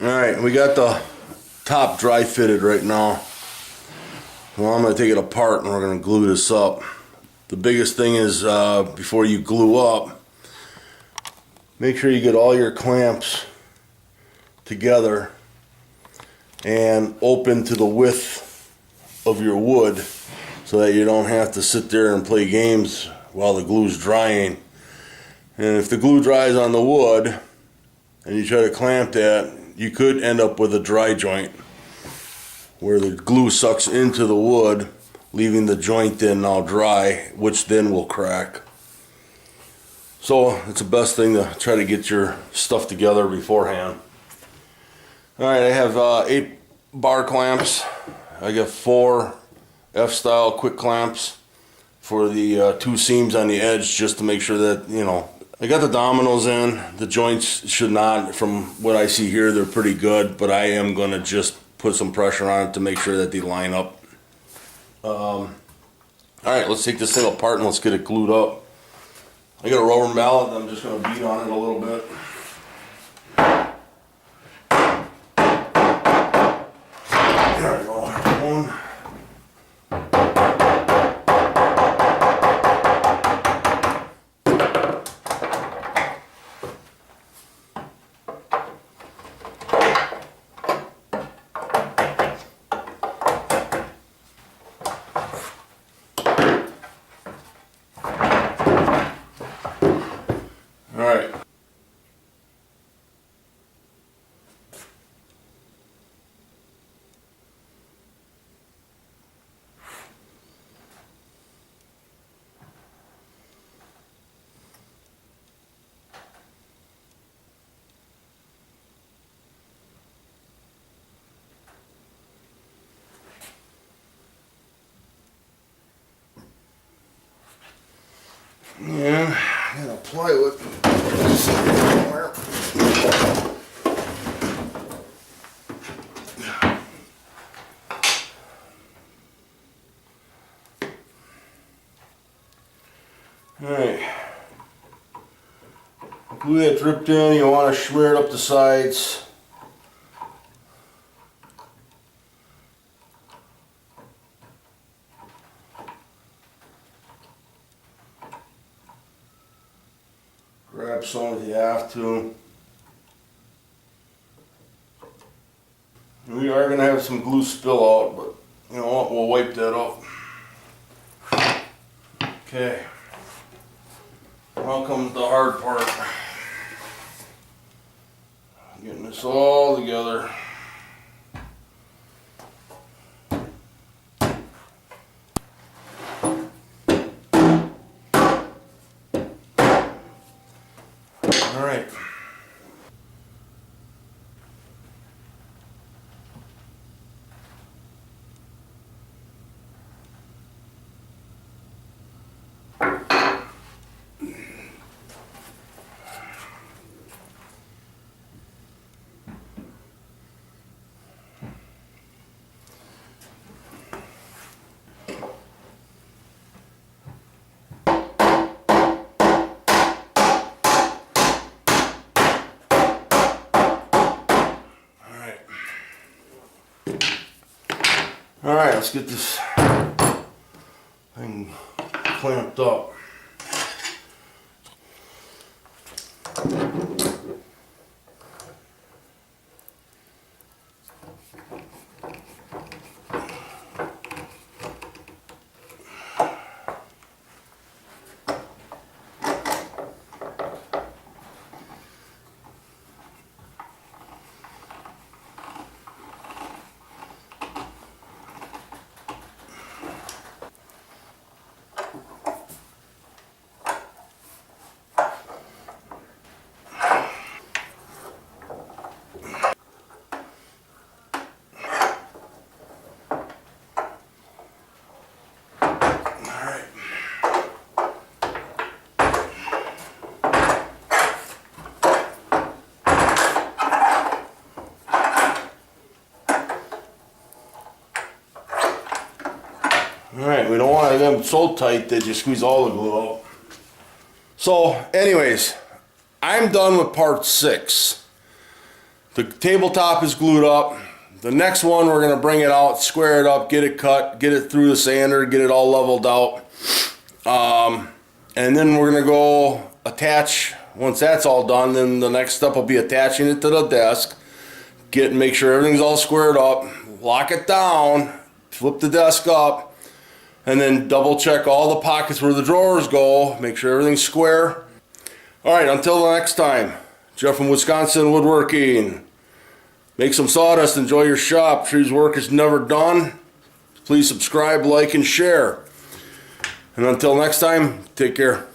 Alright, we got the top dry fitted right now. Well, I'm going to take it apart and we're going to glue this up. The biggest thing is before you glue up, make sure you get all your clamps together and open to the width of your wood so that you don't have to sit there and play games while the glue's drying. And if the glue dries on the wood and you try to clamp that, you could end up with a dry joint where the glue sucks into the wood, leaving the joint then now dry, which then will crack. So it's the best thing to try to get your stuff together beforehand. Alright, I have 8 bar clamps. I got 4 F-style quick clamps for the 2 seams on the edge, just to make sure that, you know, I got the dominoes in. The joints should not, from what I see here, they're pretty good, but I am going to just put some pressure on it to make sure that they line up. Alright, let's take this thing apart and let's get it glued up. I got a rubber mallet and I'm just going to beat on it a little bit. There we go. One. Alright. Yeah, I gotta plywood somewhere. Alright. Glue that dripped in, you want to smear it up the sides. Grab some if you have to. We are going to have some glue spill out, but you know what, we'll wipe that up. Okay. Now comes the hard part. Getting this all together. All right. Alright, let's get this thing clamped up. Alright, we don't want them so tight that you squeeze all the glue out. So, anyways, I'm done with part 6. The tabletop is glued up. The next one, we're going to bring it out, square it up, get it cut, get it through the sander, get it all leveled out. And then we're going to go attach. Once that's all done, then the next step will be attaching it to the desk. Make sure everything's all squared up, lock it down, flip the desk up, and then double check all the pockets where the drawers go, make sure everything's square. All right, until the next time, Jeff from Wisconsin Woodworking. Make some sawdust, enjoy your shop. Tree's work is never done. Please subscribe, like, and share. And until next time, take care.